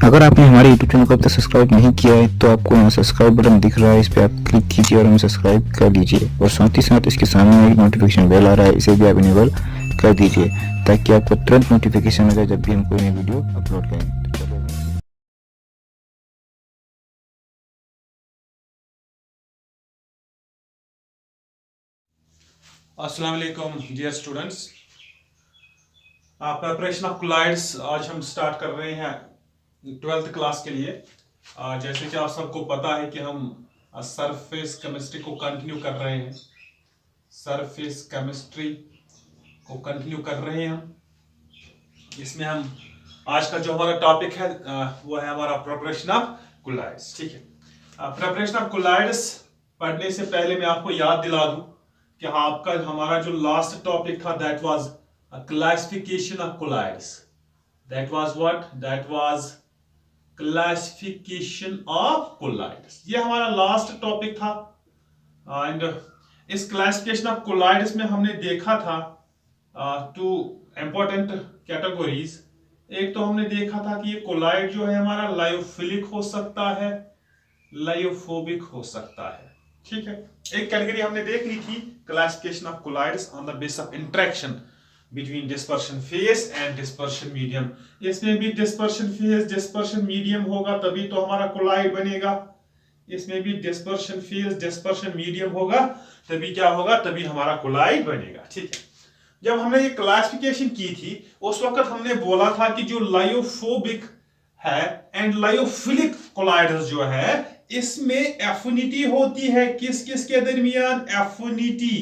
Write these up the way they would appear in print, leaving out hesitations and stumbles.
अगर आपने हमारे YouTube चैनल को अब तक सब्सक्राइब नहीं किया है तो आपको यहाँ सब्सक्राइब बटन दिख रहा है, इस पर आप क्लिक कीजिए और हमें सब्सक्राइब कर लीजिए। और साथ ही साथ इसके सामने एक नोटिफिकेशन बेल आ रहा है, इसे भी आप इनेबल कर दीजिए ताकि आपको तुरंत नोटिफिकेशन मिले जब भी हम कोई नई वीडियो अपलोड करें। अस्सलाम वालेकुम dear students, preparation of colloids आज हम स्टार्ट कर रहे हैं 12th क्लास के लिए। जैसे कि आप सबको पता है कि हम सरफेस केमिस्ट्री को कंटिन्यू कर रहे हैं। सरफेस केमिस्ट्री को कंटिन्यू कर रहे हैं हम। इसमें हम आज का जो हमारा टॉपिक है वो है हमारा प्रिपरेशन ऑफ कोलाइड्स। ठीक है, प्रिपरेशन ऑफ कोलाइड्स पढ़ने से पहले मैं आपको याद दिला दूं कि आपका हमारा जो लास्ट टॉपिक था that was classification of colloids. That was what? That was classification of colloids. ये हमारा लास्ट टॉपिक था। एंड इस क्लासिफिकेशन ऑफ कोलाइड्स में हमने देखा था टू इंपॉर्टेंट कैटेगरीज। एक तो हमने देखा था कि ये कोलाइड जो है हमारा लायोफिलिक हो सकता है, लायोफोबिक हो सकता है। ठीक है, एक कैटेगरी हमने देख ली थी classification of colloids on the base of interaction between dispersion phase and dispersion medium. इसमें भी डिस्पर्शन फेज डिस्पर्शन मीडियम होगा तभी तो हमारा कोलाइड बनेगा। इसमें भी डिस्पर्शन फेज डिस्पर्शन मीडियम होगा तभी क्या होगा? तभी हमारा कोलाइड बनेगा। ठीक है, जब हमने ये क्लासिफिकेशन की थी उस वक्त हमने बोला था कि जो लायोफोबिक है एंड लायोफिलिक कोलाइड्स जो है इसमें एफिनिटी होती है किस किस के दरमियान? Affinity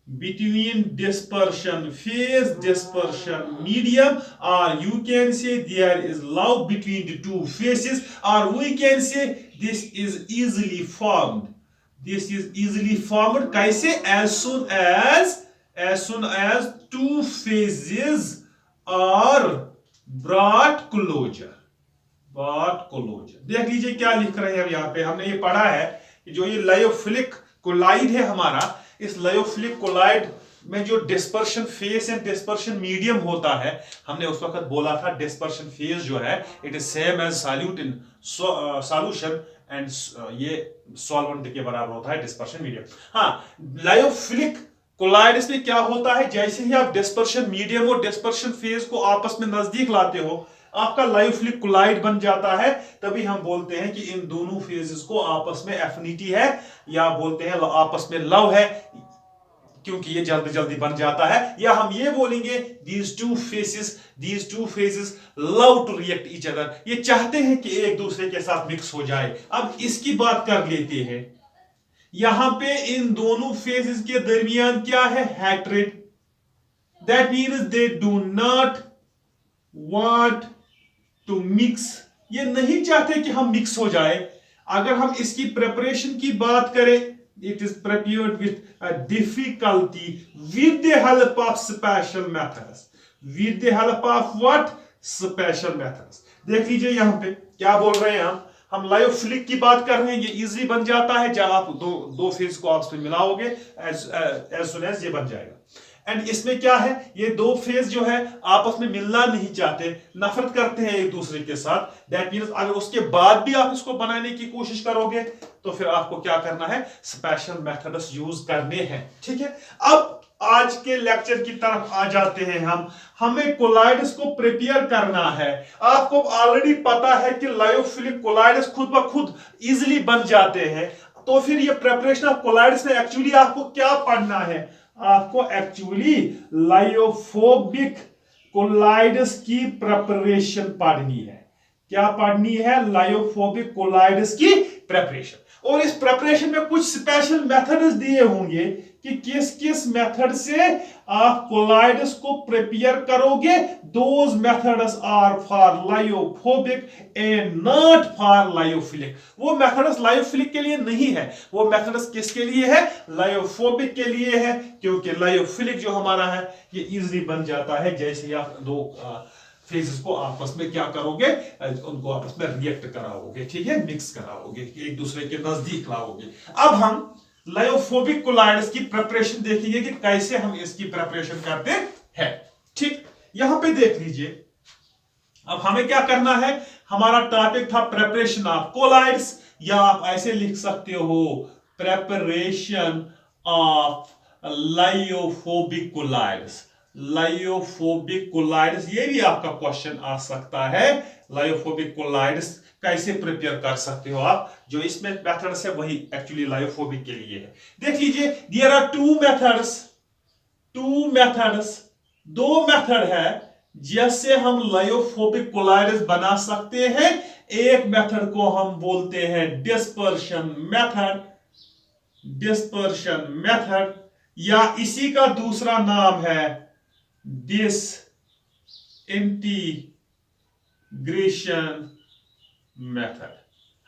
between dispersion phase dispersion medium, or you can say there is love between the two phases, or we can say this is easily formed. This is easily formed kaise? As soon as two phases are brought closure। देख लीजिए क्या लिख रहे हैं अब यहाँ पे। हमने ये पढ़ा है कि जो ये लायोफिलिक कोलाइड है हमारा, इस लायोफिलिक कोलाइड में जो dispersion phase and dispersion medium होता है, हमने उस वक्त बोला था डिस्पर्शन फेज जो है it is same as solute in solution and ये सॉल्वेंट के बराबर होता है डिस्पर्शन मीडियम। हाँ, लायोफिलिक कोलाइड्स में क्या होता है? जैसे ही आप डिस्पर्शन मीडियम और डिस्पर्शन फेज को आपस में नजदीक लाते हो आपका लायोफिलिक कोलाइड बन जाता है। तभी हम बोलते हैं कि इन दोनों फेजेस को आपस में एफिनिटी है, या बोलते हैं आपस में लव है, क्योंकि ये जल्दी जल्दी बन जाता है। या हम ये बोलेंगे these two phases love to react each other। ये चाहते हैं कि एक दूसरे के साथ मिक्स हो जाए। अब इसकी बात कर लेते हैं। यहां पे इन दोनों फेजेस के दरमियान क्या है? Hatred. That means they do not want to mix. ये नहीं चाहते कि हम मिक्स हो जाए। अगर हम इसकी प्रिपरेशन की बात करें, it is prepared with difficulty with the help of special methods. With the help of what? Special methods. देख लीजिए यहां पे क्या बोल रहे हैं हम लायोफिलिक की बात कर रहे हैं। ये इजीली बन जाता है जब आप दो फेज को आपस में मिलाओगे, एज सुन एज ये बन जाएगा। एंड इसमें क्या है? ये दो फेज जो है आपस में मिलना नहीं चाहते, नफरत करते हैं एक दूसरे के साथ। दैट मींस अगर उसके बाद भी आप इसको बनाने की कोशिश करोगे तो फिर आपको क्या करना है? स्पेशल मेथड्स यूज करने हैं। ठीक है, अब आज के लेक्चर की तरफ आ जाते हैं हम। हमें कोलाइड्स को प्रिपेयर करना है। आपको ऑलरेडी पता है कि लायोफिलिक कोलाइड्स खुद ब खुद इजीली बन जाते हैं। तो फिर ये प्रिपरेशन ऑफ कोलाइड्स में एक्चुअली आपको क्या पढ़ना है? आपको एक्चुअली लायोफोबिक कोलाइड्स की प्रिपरेशन पढ़नी है। क्या पढ़नी है? लायोफोबिक कोलाइड्स की प्रिपरेशन। और इस प्रिपरेशन में कुछ स्पेशल मेथड्स दिए होंगे कि किस किस मेथड से आप कोलाइड्स को प्रिपेयर करोगे। Those methods are for lyophobic and not for lyophilic. वो मेथड्स लायोफिलिक के लिए नहीं है, वो मेथड्स किसके लिए है? लायोफोबिक के लिए है। क्योंकि लायोफिलिक जो हमारा है ये इजीली बन जाता है जैसे ही आप दो फेजेस को आपस में क्या करोगे? उनको आपस में रिएक्ट कराओगे। ठीक है, मिक्स कराओगे, एक दूसरे के नजदीक लाओगे। अब हम लायोफोबिक कोलाइड्स की प्रिपरेशन देखेंगे कि कैसे हम इसकी प्रिपरेशन करते हैं। ठीक, यहां पे देख लीजिए अब हमें क्या करना है, हमारा टॉपिक था प्रेपरेशन ऑफ कोलाइड्स, या आप ऐसे लिख सकते हो preparation of lyophobic colloids. Lyophobic colloids, ये भी आपका क्वेश्चन आ सकता है, लायोफोबिक कोलाइड्स कैसे प्रिपेयर कर सकते हो आप। जो इसमें मेथड्स है वही एक्चुअली लायोफोबिक के लिए है। देख लीजिए, देयर आर टू मेथड्स, दो मेथड है जैसे हम लायोफोबिक कोलाइड्स बना सकते हैं। एक मेथड को हम बोलते हैं डिस्पर्शन मेथड, या इसी का दूसरा नाम है डिसइंटीग्रेशन मेथड।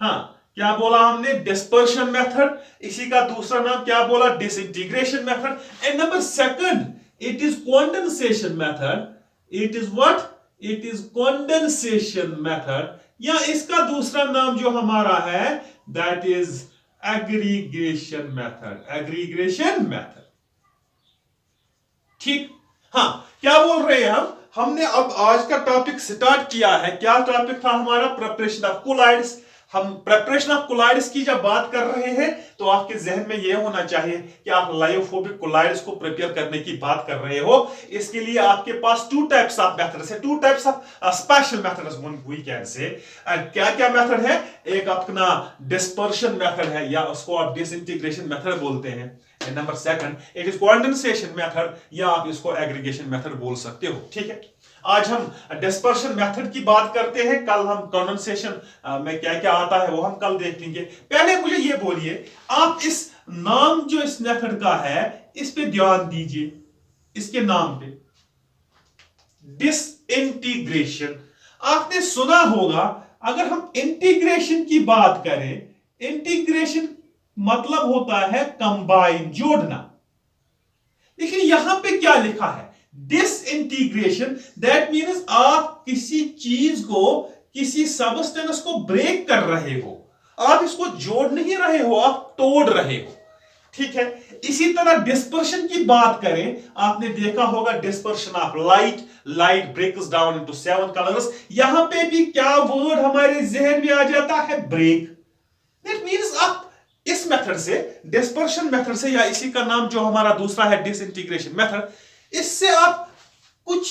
हाँ, क्या बोला हमने, डिस्पर्शन मेथड, इसी का दूसरा नाम क्या बोला, disintegration method. And number second, it is condensation method. It is what, it is condensation method, या इसका दूसरा नाम जो हमारा है दैट इज एग्रीगेशन मेथड। ठीक, हाँ, क्या बोल रहे हैं हमने अब आज का टॉपिक स्टार्ट किया है। क्या टॉपिक था हमारा, प्रिपरेशन ऑफ कोलाइड्स। हम प्रिपरेशन ऑफ कोलाइड्स की जब बात कर रहे हैं तो आपके जहन में यह होना चाहिए कि आप लायोफोबिक कोलाइड्स को प्रिपेयर करने की बात कर रहे हो। इसके लिए आपके पास टू टाइप्स ऑफ मेथड्स है, two types of special methods we can say. क्या क्या मेथड है, एक अपना डिस्पर्शन मेथड है, या उसको आप डिसइंटीग्रेशन मेथड बोलते हैं। And number second, it is condensation method, या आप इसको एग्रीगेशन मेथड बोल सकते हो। ठीक है, आज हम डिस्पर्शन मेथड की बात करते हैं, कल हम कंडेंसेशन में क्या क्या आता है वो हम कल देख लेंगे। पहले मुझे ये बोलिए, आप इस नाम जो इस मेथड का है इस पे ध्यान दीजिए, इसके नाम पे डिसइंटीग्रेशन। आपने सुना होगा, अगर हम इंटीग्रेशन की बात करें, इंटीग्रेशन मतलब होता है कंबाइन, जोड़ना। लेकिन यहां पे क्या लिखा है, डिसइंटीग्रेशन, दैट मीन्स आप किसी चीज को, किसी सबस्टेंस को ब्रेक कर रहे हो, आप इसको जोड़ नहीं रहे हो, आप तोड़ रहे हो। ठीक है, इसी तरह डिस्पर्शन की बात करें, आपने देखा होगा dispersion of light breaks down into 7 colours. यहां पे भी क्या वर्ड हमारे जहन में आ जाता है, ब्रेक। दैट मीन्स आप इस मेथड से, डिस्पर्शन मेथड से, या इसी का नाम जो हमारा दूसरा है डिसइंटीग्रेशन मेथड, इससे आप कुछ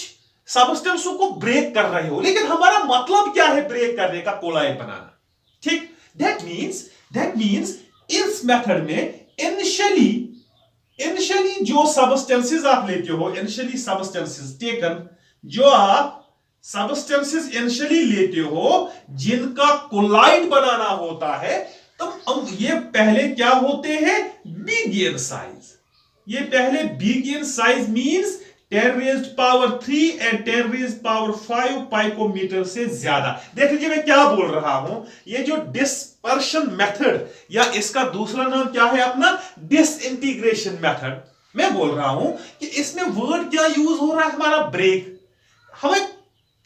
सबस्टेंसों को ब्रेक कर रहे हो। लेकिन हमारा मतलब क्या है ब्रेक करने का, कोलाइड बनाना। ठीक, दैट मीन्स इस मेथड में इनिशियली जो सबस्टेंसेस आप लेते हो, इनिशियली सबस्टेंसेस टेकन, जो आप सबस्टेंसेस इनिशियली लेते हो जिनका कोलाइड बनाना होता है, तो ये पहले क्या होते हैं, बिग इन साइज। ये पहले big in size means 10 raised power 3 and 10 raised power 5 पाइकोमीटर से ज्यादा। देख लीजिए मैं क्या बोल रहा हूं, ये जो डिस्पर्शन मेथड, या इसका दूसरा नाम क्या है अपना, डिसइंटीग्रेशन मेथड, मैं बोल रहा हूं कि इसमें वर्ड क्या यूज हो रहा है हमारा, ब्रेक। हमें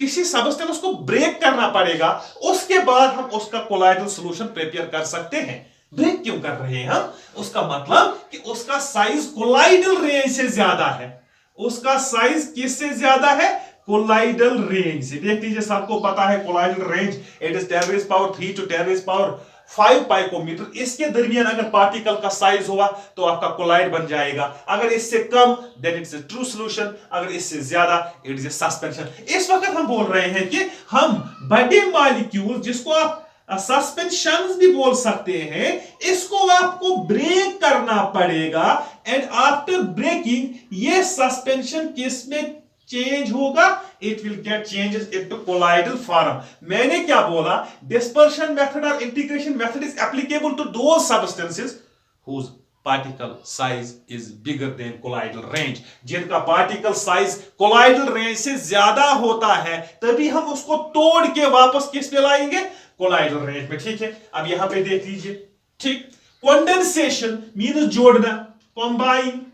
किसी सबस्टेंस को ब्रेक करना पड़ेगा, उसके बाद हम उसका कोलाइडल सॉल्यूशन प्रिपेयर कर सकते हैं। ब्रेक क्यों कर रहे हैं हम, उसका मतलब कि उसका साइज कोलाइडल रेंज से ज्यादा है। उसका साइज किससे ज्यादा है, कोलाइडल रेंज से। देख लीजिए, सबको पता है colloidal range, it is 10 raised power 3 to 10 raised power 5 पाइकोमीटर। इसके दरमियान अगर पार्टिकल का साइज हुआ तो आपका कोलाइड बन जाएगा। अगर इससे कम then it's a true solution, अगर इससे ज्यादा इट इज ए सस्पेंशन। इस वक्त हम बोल रहे हैं कि हम बड़े मॉलिक्यूल, जिसको आप सस्पेंशन भी बोल सकते हैं, इसको आपको ब्रेक करना पड़ेगा। एंड आफ्टर ब्रेकिंग ये सस्पेंशन किस में चेंज होगा, it will get changes into colloidal form. मैंने क्या बोला, डिस्पर्शन मेथड और integration method is applicable to those substances whose particle size is bigger than colloidal range. जिनका पार्टिकल साइज कोलाइडल रेंज से ज्यादा होता है, तभी हम उसको तोड़ के वापस किस पे लाएंगे, कोलाइडल रेंज में। ठीक है, अब यहां पे देख लीजिए। ठीक, कंडेंसेशन मींस जोड़ना, कंबाइन।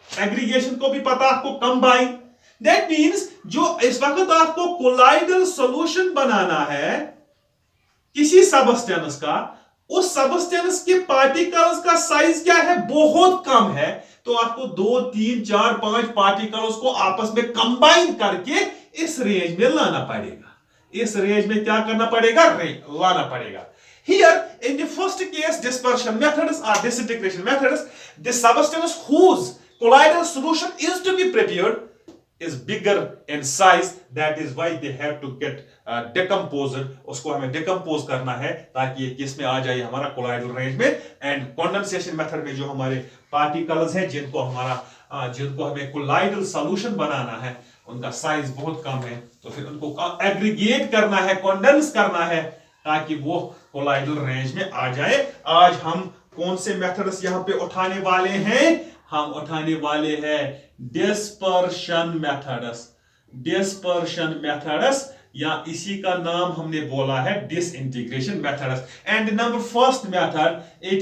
एग्रीगेशन को भी पता आपको, कंबाइन। दैट मींस जो इस वक्त आपको कोलाइडल सॉल्यूशन बनाना है किसी सबस्टेंस का, उस सबस्टेंस के पार्टिकल्स का साइज क्या है, बहुत कम है, तो आपको 2 3 4 5 पार्टिकल्स को आपस में कंबाइन करके इस रेंज में लाना पड़ेगा। इस रेंज में क्या करना पड़ेगा, लाना पड़ेगा। Here, in the first case, dispersion methods or disintegration methods, the substance whose colloidal solution is to be prepared is bigger in size. That is why they have to get decomposed. उसको हमें decompose करना है ताकि ये किस में आ जाए, हमारा colloidal range में। And condensation method में जो हमारे particles हैं जिनको हमें colloidal solution बनाना है, उनका साइज बहुत कम है, तो फिर उनको एग्रीगेट करना है, कंडेंस करना है ताकि वो कोलाइडल रेंज में आ जाए। आज हम कौन से मेथड्स यहां पे उठाने वाले हैं, हम उठाने वाले हैं डिस्पर्शन मेथड्स, या इसी का नाम हमने बोला है disintegration methods. And number first method, it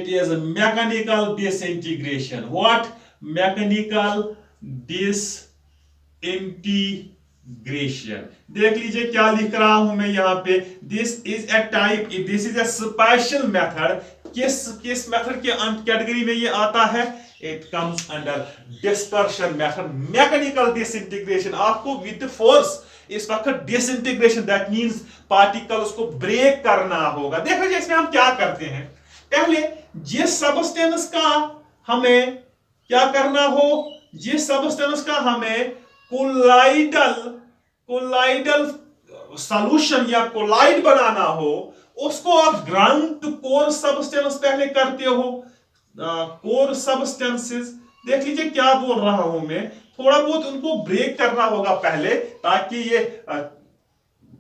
is mechanical disintegration. What? Mechanical disintegration. देख लीजिए क्या लिख रहा हूं मैं यहां पे, this is a special method. किस मेथड के कैटेगरी में ये आता है? It comes under dispersion method, mechanical disintegration. आपको विद फोर्स इस वक्त डिसइंटीग्रेशन, दैट मींस पार्टिकल्स को ब्रेक करना होगा। देखो जी इसमें हम क्या करते हैं, पहले जिस सबस्टेंस का हमें क्या करना हो, जिस सबस्टेंस का हमें कोलाइडल सॉल्यूशन या कोलाइड बनाना हो, उसको आप ग्राउंड टू कोर सबस्टेंस पहले करते हो, कोर सबस्टेंसेस। देख लीजिए क्या बोल रहा हूं मैं, थोड़ा बहुत उनको ब्रेक करना होगा पहले, ताकि ये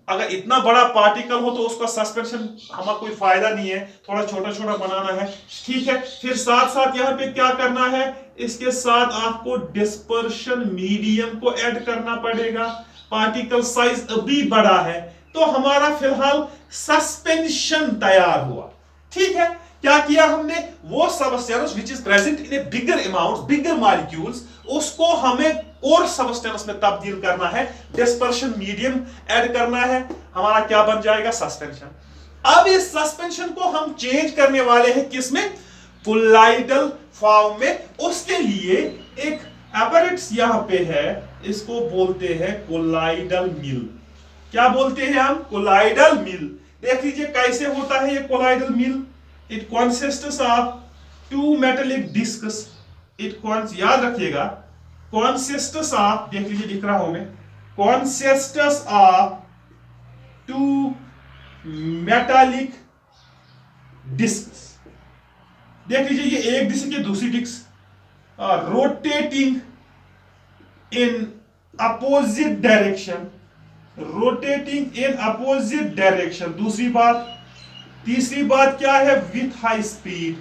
अगर इतना बड़ा पार्टिकल हो तो उसका सस्पेंशन हमारा कोई फायदा नहीं है, थोड़ा छोटा छोटा बनाना है, ठीक है। फिर साथ साथ यहाँ पे क्या करना है, इसके साथ आपको डिस्पर्शन मीडियम को ऐड करना पड़ेगा। पार्टिकल साइज अभी बड़ा है तो हमारा फिलहाल सस्पेंशन तैयार हुआ, ठीक है। क्या किया हमने, वो substance which is present in A bigger amount, bigger molecules, उसको हमें कोर सबस्टेंस में तब्दील करना है, डिस्पर्शन मीडियम ऐड करना है, हमारा क्या बन जाएगा, सस्पेंशन। अब इस सस्पेंशन को हम चेंज करने वाले हैं किसमें, कोलाइडल फॉर्म में। उसके लिए एक एपरेट्स यहां पे है, इसको बोलते हैं कोलाइडल मिल। क्या बोलते हैं हम, कोलाइडल मिल। देख लीजिए कैसे होता है ये colloidal mill. It consists of two metallic discs, याद रखिएगा, कंसिस्ट्स ऑफ, देख लीजिए लिख रहा हूं मैं, consists of two metallic discs. देख लीजिए ये एक डिस्क है, दूसरी disc rotating in opposite direction, rotating in opposite direction. दूसरी बात, तीसरी बात क्या है, with high speed,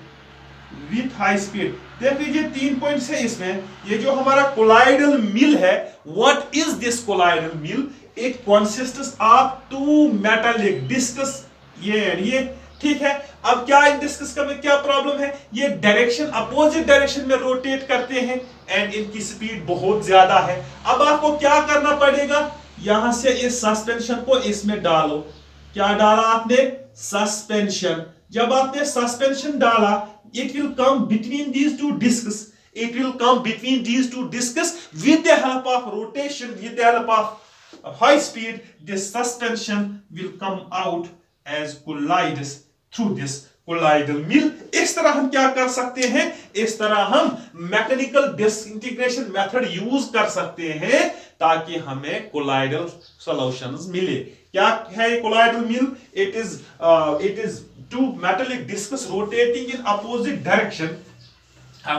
with high speed. देख लीजिए 3 पॉइंट्स है इसमें। ये जो हमारा कोलाइडल मिल है, what is this colloidal mill, it consists of two metallic discs, ये ठीक है। अब क्या इन डिस्क्स का में क्या प्रॉब्लम है, ये डायरेक्शन अपोजिट डायरेक्शन में रोटेट करते हैं एंड इनकी स्पीड बहुत ज्यादा है। अब आपको क्या करना पड़ेगा, यहां से इस सस्पेंशन को इसमें डालो। क्या डाला आपने, सस्पेंशन। जब आपने सस्पेंशन डाला, it will come between these two discs, it will come between these two discs with the help of rotation, with the help of high speed, this suspension will come out as collides through this colloidal mill। इस तरह हम क्या कर सकते हैं, इस तरह हम मैकेनिकल डिसइंटीग्रेशन मेथड यूज कर सकते हैं ताकि हमें कोलाइडल सॉल्यूशंस मिले। क्या है ये colloidal mill, it is two metallic discs rotating in opposite direction,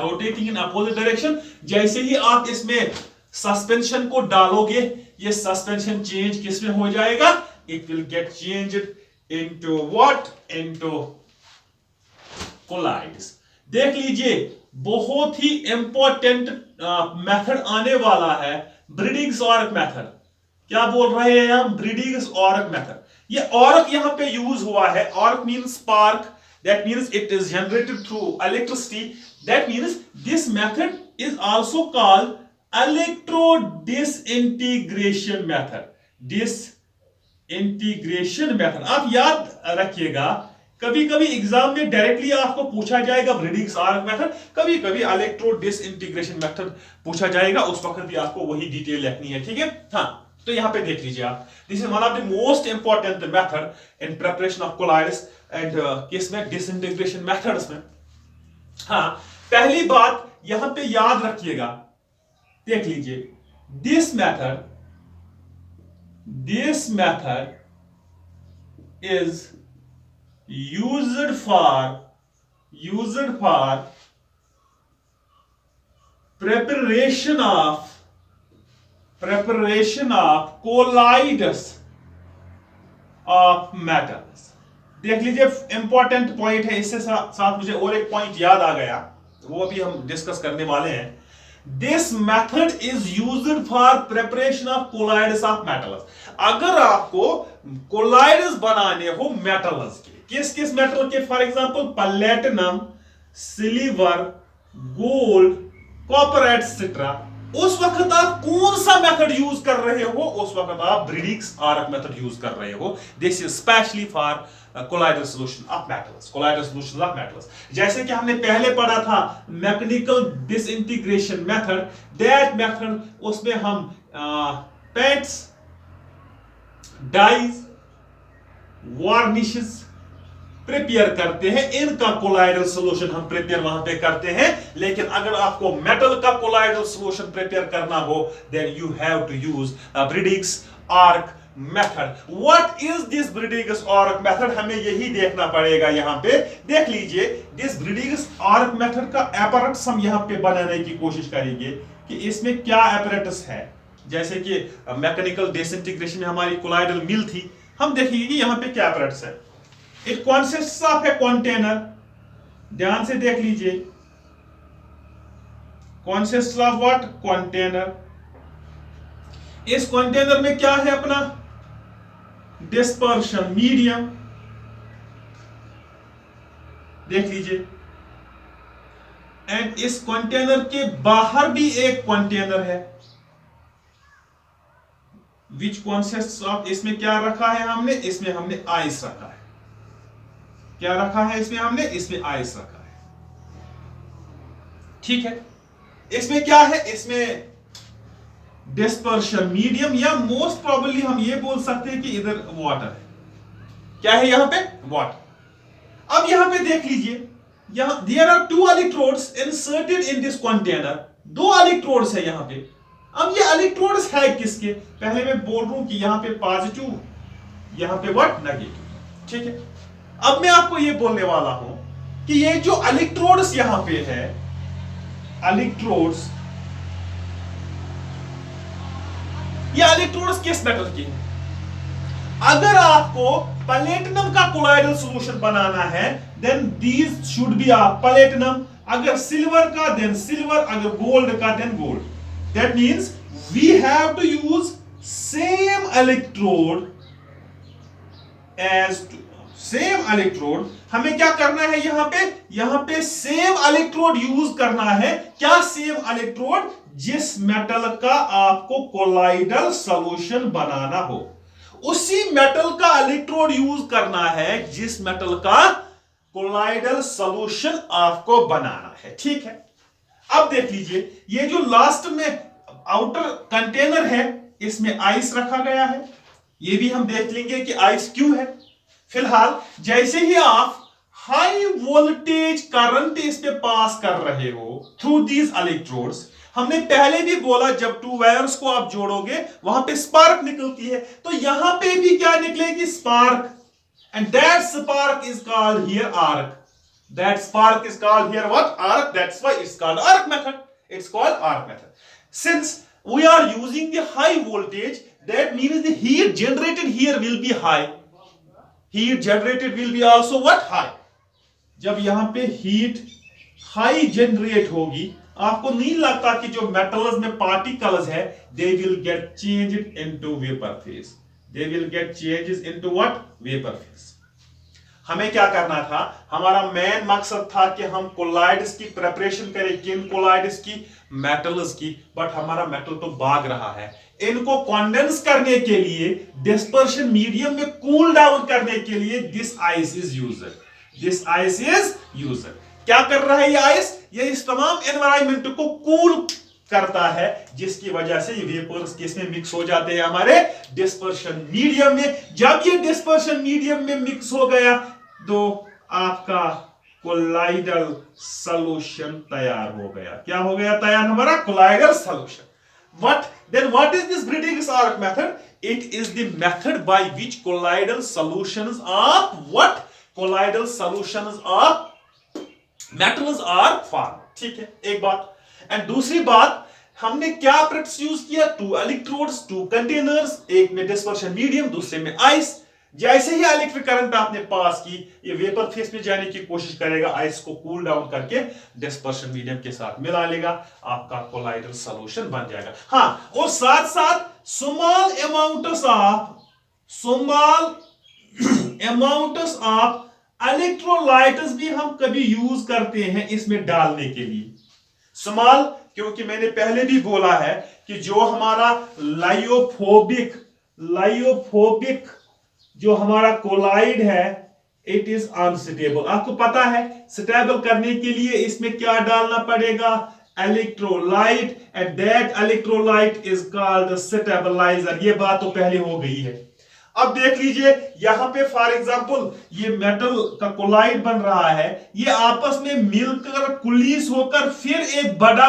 rotating in opposite direction। जैसे ही आप इसमें सस्पेंशन को डालोगे, ये सस्पेंशन चेंज किस में हो जाएगा, it will get changed into what, into collides। देख लीजिए बहुत ही इंपॉर्टेंट मेथड आने वाला है, ब्रीडिंग्स ऑर्क मेथड। क्या बोल रहे हैं हम, ब्रीडिंग्स ऑर्क मेथड। ये ऑर्क यहां पे यूज हुआ है, arc means spark, that means it is generated through electricity, that means this method is also called electro disintegration method, disintegration method. आप याद रखिएगा, कभी कभी एग्जाम में डायरेक्टली आपको पूछा जाएगा ब्रीडिंग्स ऑर्क मेथड, कभी कभी इलेक्ट्रो डिसइंटीग्रेशन मेथड पूछा जाएगा, उस वक्त भी आपको वही डिटेल लिखनी है, ठीक है। हाँ, तो यहां पे देख लीजिए आप, this is one of the most important method in preparation of collides and किसमें, डिसइंटीग्रेशन मेथड्स में। हाँ, पहली बात यहां पे याद रखिएगा, देख लीजिए, this method is used for preparation of colloids of metals। देख लीजिए, इंपॉर्टेंट पॉइंट है, इससे साथ मुझे और एक पॉइंट याद आ गया, वो अभी हम डिस्कस करने वाले हैं। This method is used for preparation of collides of metals. अगर आपको कोलाइड्स बनाने हो मेटल्स के, किस किस मेटल के, for example platinum, silver, gold, copper etcetera, उस वक्त आप कौन सा मेथड यूज कर रहे हो, उस वक्त आप ब्रिडिक्स आर्क मेथड यूज कर रहे हो। This is specially for colloidal solution of metals, colloidal solution of metals. जैसे कि हमने पहले पढ़ा था mechanical disintegration method, that method, उसमें हम पेंट्स, डाइज, वार्निशेस प्रिपेयर करते हैं, इनका कोलाइडल सॉल्यूशन हम प्रिपेयर वहां पे करते हैं। लेकिन अगर आपको मेटल का कोलाइडल सॉल्यूशन प्रिपेयर करना हो, then you have to use Bredig's arc method. What is this Bredig's arc method, हमें यही देखना पड़ेगा। यहां पे देख लीजिए, दिस ब्रिडिक्स आर्क मेथड का apparatus हम यहां पे बनाने की कोशिश करेंगे कि इसमें क्या apparatus है। जैसे कि मैकेनिकल डिसइंटीग्रेशन में हमारी कोलाइडल मिल थी, हम देखेंगे कि यहां पे क्या apparatus है। इट कॉन्सिस्ट्स ऑफ ए कंटेनर, ध्यान से देख लीजिए, कॉन्सिस्ट्स ऑफ व्हाट, कंटेनर। इस कंटेनर में क्या है अपना डिस्पर्शन मीडियम, देख लीजिए, एंड इस कंटेनर के बाहर भी एक कंटेनर है विच कॉन्सिस्ट्स ऑफ, इसमें क्या रखा है हमने, इसमें हमने आइस रखा है। क्या रखा है इसमें हमने, इसमें आइस रखा है, ठीक है। इसमें क्या है, इसमें डिस्पर्शन मीडियम, या मोस्ट प्रोबेबली हम ये बोल सकते हैं कि इधर वाटर है। क्या है यहां पे, वाटर। अब यहां पे देख लीजिए, यहां there are 2 electrodes inserted in this container, 2 electrodes है यहां पे। अब ये इलेक्ट्रोड्स है किसके, पहले मैं बोल रहा हूं कि यहां पे पॉजिटिव, यहां पे व्हाट, नेगेटिव, ठीक है। अब मैं आपको ये बोलने वाला हूं कि ये जो इलेक्ट्रोड्स यहां पे है, इलेक्ट्रोड्स, ये इलेक्ट्रोड्स किस मेटल के हैं। अगर आपको प्लेटिनम का कोलाइडल सॉल्यूशन बनाना है, then these should be of platinum. अगर सिल्वर का, देन सिल्वर, अगर गोल्ड का, then gold. That means we have to use same electrode as same electrode. हमें क्या करना है यहां पे सेम इलेक्ट्रोड यूज करना है। क्या सेम इलेक्ट्रोड, जिस मेटल का आपको कोलाइडल सॉल्यूशन बनाना हो, उसी मेटल का इलेक्ट्रोड यूज करना है जिस मेटल का कोलाइडल सॉल्यूशन आपको बनाना है, ठीक है। अब देख लीजिए, ये जो लास्ट में आउटर कंटेनर है, इसमें आइस रखा गया है। ये भी हम देख लेंगे कि आइस क्यों है। फिलहाल जैसे ही आप हाई वोल्टेज करंट इस पे पास कर रहे हो थ्रू दीज इलेक्ट्रोड्स, हमने पहले भी बोला जब 2 वायर्स को आप जोड़ोगे वहां पे स्पार्क निकलती है, तो यहां पे भी क्या निकलेगी, spark, and that spark is called here arc. That spark is called here what, arc. That's why it's called arc method. It's called arc method. Since we are using the high voltage, that means the heat generated here will be high. Heat generated will be also what, high। जब यहां पे heat high generate होगी, आपको नहीं लगता कि जो metals में पार्टिकल्स है, they will get changed into vapor phase। they will get changes into what, vapor phase। हमें क्या करना था, हमारा मेन मकसद था कि हम कोलाइड्स की प्रिपरेशन करें। किन कोलाइड्स की, मेटल्स की। बट हमारा मेटल तो भाग रहा है, इनको कंडेंस करने के लिए, डिस्पर्शन मीडियम में कूल डाउन करने के लिए this ice is used. This ice is used. क्या कर रहा है ये आइस, ये इस तमाम एनवायरनमेंट को कूल करता है, जिसकी वजह से ये वेपर्स किसमें मिक्स हो जाते हैं, हमारे डिस्पर्शन मीडियम में। जब ये डिस्पर्शन मीडियम में मिक्स हो गया तो आपका कोलाइडल सॉल्यूशन तैयार हो गया। क्या हो गया तैयार, हमारा colloidal solution. What is this Briggs-Arc method? It is the method by which colloidal solutions of what? Colloidal solutions of metals are formed. ठीक है, एक बात। एंड दूसरी बात, हमने क्या प्रैक्टिस यूज किया, 2 इलेक्ट्रोड्स 2 कंटेनर्स, एक में डिस्पर्शन मीडियम दूसरे में आइस। जैसे ही इलेक्ट्रिक करंट आपने पास की, ये वेपर फेस में जाने की कोशिश करेगा, आइस को कूल डाउन करके डिस्पर्शन मीडियम के साथ मिला लेगा, आपका कोलाइडल सॉल्यूशन बन जाएगा। हाँ, और साथ साथ स्मॉल अमाउंट्स ऑफ इलेक्ट्रोलाइट्स भी हम कभी यूज करते हैं इसमें डालने के लिए। स्मॉल, क्योंकि मैंने पहले भी बोला है कि जो हमारा लाइयोफोबिक जो हमारा कोलाइड है, इट इज अनस्टेबल। आपको पता है स्टेबल करने के लिए इसमें क्या डालना पड़ेगा, electrolyte, and that electrolyte is called stabiliser. ये बात तो पहले हो गई है। अब देख लीजिए यहां पे फॉर एग्जांपल ये मेटल का कोलाइड बन रहा है, ये आपस में मिलकर कुलीस होकर फिर एक बड़ा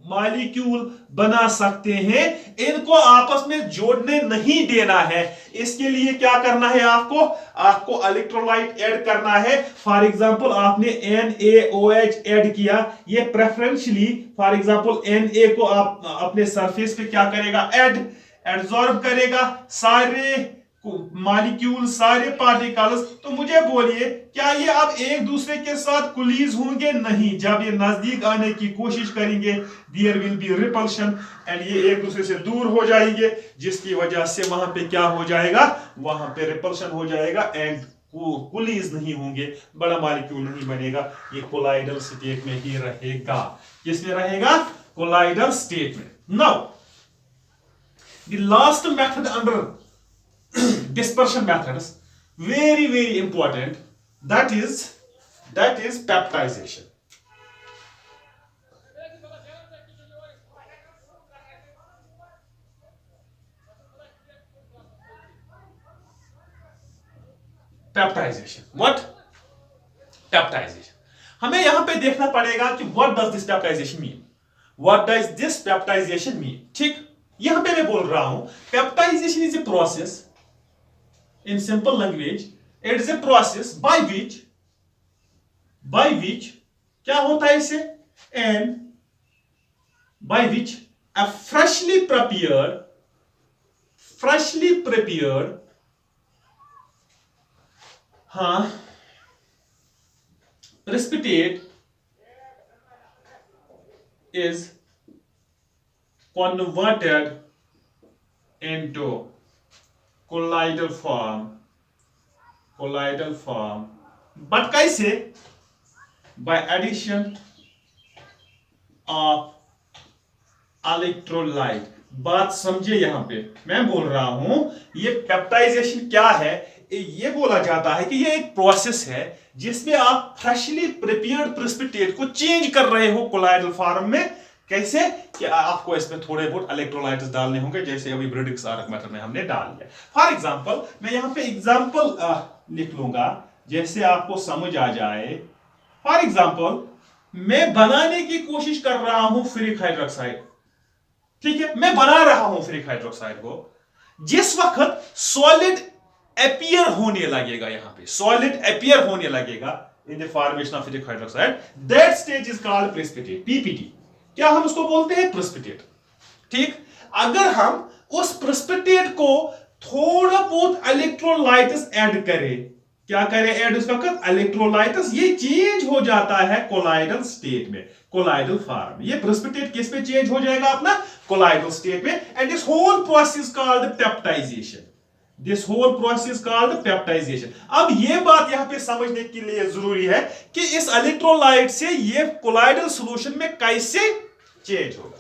मॉलिक्यूल बना सकते हैं। इनको आपस में जोड़ने नहीं देना है। इसके लिए क्या करना है, आपको इलेक्ट्रोलाइट ऐड करना है। फॉर एग्जांपल आपने NaOH ऐड किया, ये प्रेफरेंशियली फॉर एग्जांपल Na को आप अपने सरफेस पे क्या करेगा, एडजॉर्ब करेगा सारे मॉलिक्यूल, सारे पार्टिकल्स। तो मुझे बोलिए, क्या ये अब एक दूसरे के साथ कुलीज होंगे? नहीं। जब ये नजदीक आने की कोशिश करेंगे, there will be repulsion, and ये एक दूसरे से दूर हो जाएंगे, जिसकी वजह से वहां पे क्या हो जाएगा, वहां पे रिपल्शन हो जाएगा, एंड कुलीज नहीं होंगे, बड़ा मॉलिक्यूल नहीं बनेगा। ये कोलाइडल स्टेट में ही रहेगा। किसमें रहेगा, कोलाइडल स्टेट में। Now the last method under dispersion methods, very important, that is peptidization. What? Peptidization. हमें यहां पे देखना पड़ेगा कि what does this peptidization mean? What does this peptidization mean? ठीक, यहां पे मैं बोल रहा हूं peptidization is a process, in simple language it is a process by which क्या होता है इसे, and by which a freshly prepared precipitate is converted into colloidal form, but कैसे, बाय एडिशन ऑफ इलेक्ट्रोलाइट। बात समझिए, यहां पे मैं बोल रहा हूं ये पेप्टाइजेशन क्या है। ये बोला जाता है कि ये एक प्रोसेस है जिसमें आप फ्रेशली प्रिपेयर्ड प्रेसिपिटेट को चेंज कर रहे हो कोलाइडल फॉर्म में। कैसे कि आपको इसमें थोड़े बहुत इलेक्ट्रोलाइट्स डालने होंगे, जैसे अभी ब्रिग्स-आर्क मेथड में हमने डाल दिया। फॉर एग्जांपल मैं यहां पे एग्जांपल लिख लूंगा जैसे आपको समझ आ जाए। फॉर एग्जांपल मैं बनाने की कोशिश कर रहा हूं फेरिक हाइड्रोक्साइड, ठीक है, मैं बना रहा हूं फेरिक हाइड्रोक्साइड को। जिस वक्त सॉलिड अपीयर होने लगेगा, यहां पे सॉलिड अपीयर होने लगेगा in the formation of ferric hydroxide, that stage is called precipitate, PPT। क्या हम उसको बोलते हैं, प्रेसिपिटेट। ठीक, अगर हम उस प्रेसिपिटेट को थोड़ा बहुत इलेक्ट्रोलाइट्स ऐड करें, क्या करें ऐड उस वक्त इलेक्ट्रोलाइट्स, ये चेंज हो जाता है कोलाइडल स्टेट में, कोलाइडल फॉर्म। ये प्रेसिपिटेट किस में चेंज हो जाएगा, अपना कोलाइडल स्टेट में। And this whole process called peptisation, this whole process called peptisation. अब ये बात यहां पे समझने के लिए जरूरी है कि इस इलेक्ट्रोलाइट से ये कोलाइडल सॉल्यूशन में कैसे चेंज होगा।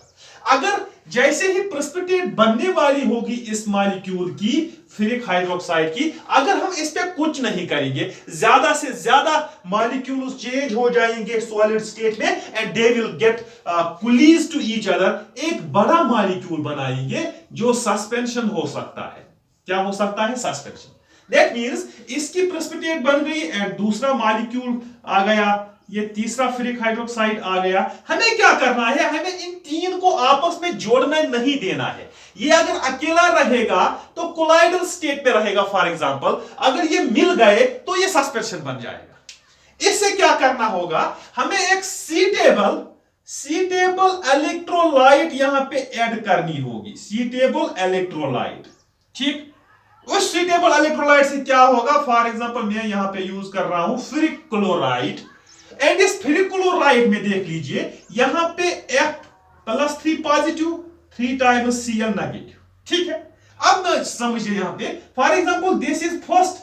अगर जैसे ही प्रेसिपिटेट बनने वाली होगी इस मॉलिक्यूल की फेरिक हाइड्रोक्साइड की, अगर हम इस पे कुछ नहीं करेंगे, ज्यादा से ज्यादा मॉलिक्यूल्स चेंज हो जाएंगे सॉलिड स्टेट में and they will get collide to each other, एक बड़ा मॉलिक्यूल बनाएंगे जो सस्पेंशन हो सकता है। क्या हो सकता है? सस्पेंशन। दैट मींस इसकी प्रेसिपिटेट बन गई एंड दूसरा मॉलिक्यूल आ गया, ये तीसरा फेरिक हाइड्रोक्साइड आ गया। हमें क्या करना है? हमें इन तीन को आपस में जोड़ना नहीं देना है। ये अगर अकेला रहेगा तो कोलाइडल स्टेट में रहेगा फॉर एग्जांपल, अगर ये मिल गए तो ये सस्पेंशन बन जाएगा। इससे क्या करना होगा? हमें एक सीटेबल इलेक्ट्रोलाइट यहां पे ऐड करनी होगी, सीटेबल इलेक्ट्रोलाइट। ठीक, उस सीटेबल इलेक्ट्रोलाइट से क्या होगा? फॉर एग्जांपल मैं यहां पे यूज कर रहा हूं फेरिक क्लोराइड, एंड इस फेरिक क्लोराइड में देख लीजिए यहां पे F+3 positive, 3 times Cl negative. ठीक है, अब मैं समझिए यहां पे for example this is first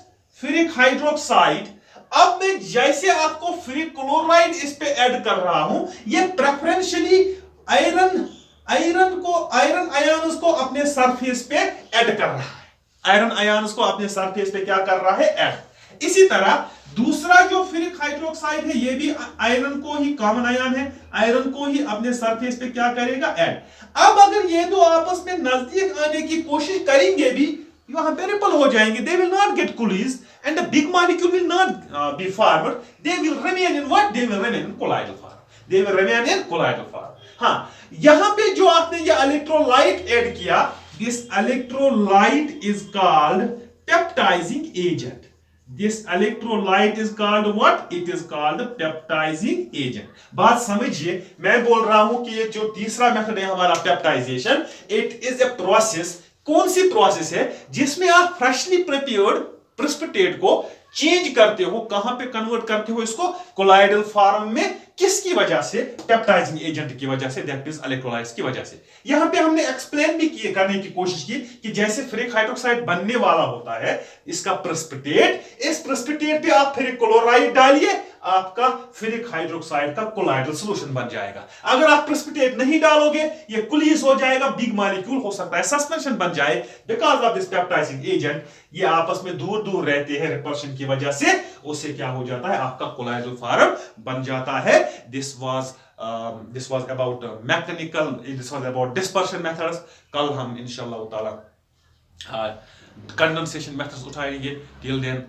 ferric hydroxide. अब मैं जैसे आपको फेरिक क्लोराइड इस पे ऐड कर रहा हूं, ये प्रेफरेंशियली आयरन आयन्स को अपने सरफेस पे ऐड कर रहा है। आयरन आयन्स को अपने सरफेस पे क्या कर रहा है? ऐड। इसी तरह दूसरा जो फेरिक हाइड्रोक्साइड है, ये भी आयरन को ही, कॉमन आयन है, आयरन को ही अपने सरफेस पे क्या करेगा? ऐड। अब अगर ये दो आपस में नजदीक आने की कोशिश करेंगे भी, वहां पे रिपल हो जाएंगे, they will not get coolies and the big molecule will not be formed, they will remain in what? They will remain in colloidal form, they will remain in colloidal form। हाँ, यहां पे जो आपने ये electrolyte add किया, this electrolyte is called peptizing agent। This electrolyte is called what? It is called peptizing agent। बात समझिए, मैं बोल रहा हूं कि ये जो तीसरा मेथड है हमारा peptization, it is a process. कौन सी प्रोसेस है? जिसमें आप फ्रेशली प्रिपेयर्ड प्रेसिपिटेट को चेंज करते हो। कहां पे कन्वर्ट करते हो इसको? कोलाइडल फॉर्म में। किसकी वजह से? पेप्टाइजिंग एजेंट की वजह से, दैट इज इलेक्ट्रोलाइट्स की वजह से। यहां पे हमने एक्सप्लेन भी करने की कोशिश की कि जैसे फेरिक हाइड्रोक्साइड बनने वाला होता है इसका प्रेसिपिटेट, इस प्रेसिपिटेट पे आप फेरिक क्लोराइड डालिए, आपका फेरिक हाइड्रोक्साइड का कोलाइडल सॉल्यूशन बन जाएगा। अगर आप प्रेसिपिटेट नहीं डालोगे, ये कुलीज हो जाएगा, बिग मॉलिक्यूल हो सकता है सस्पेंशन बन जाए because of this peptising agent. ये आपस में दूर दूर रहते हैं रिपल्शन की वजह से, उससे क्या हो जाता है? आपका कोलाइडल फॉर्म बन जाता है। This was about mechanical, this was about dispersion methods। कल हम इंशाल्लाह ताला कंडेंसेशन मेथड्स उठाएंगे। Till then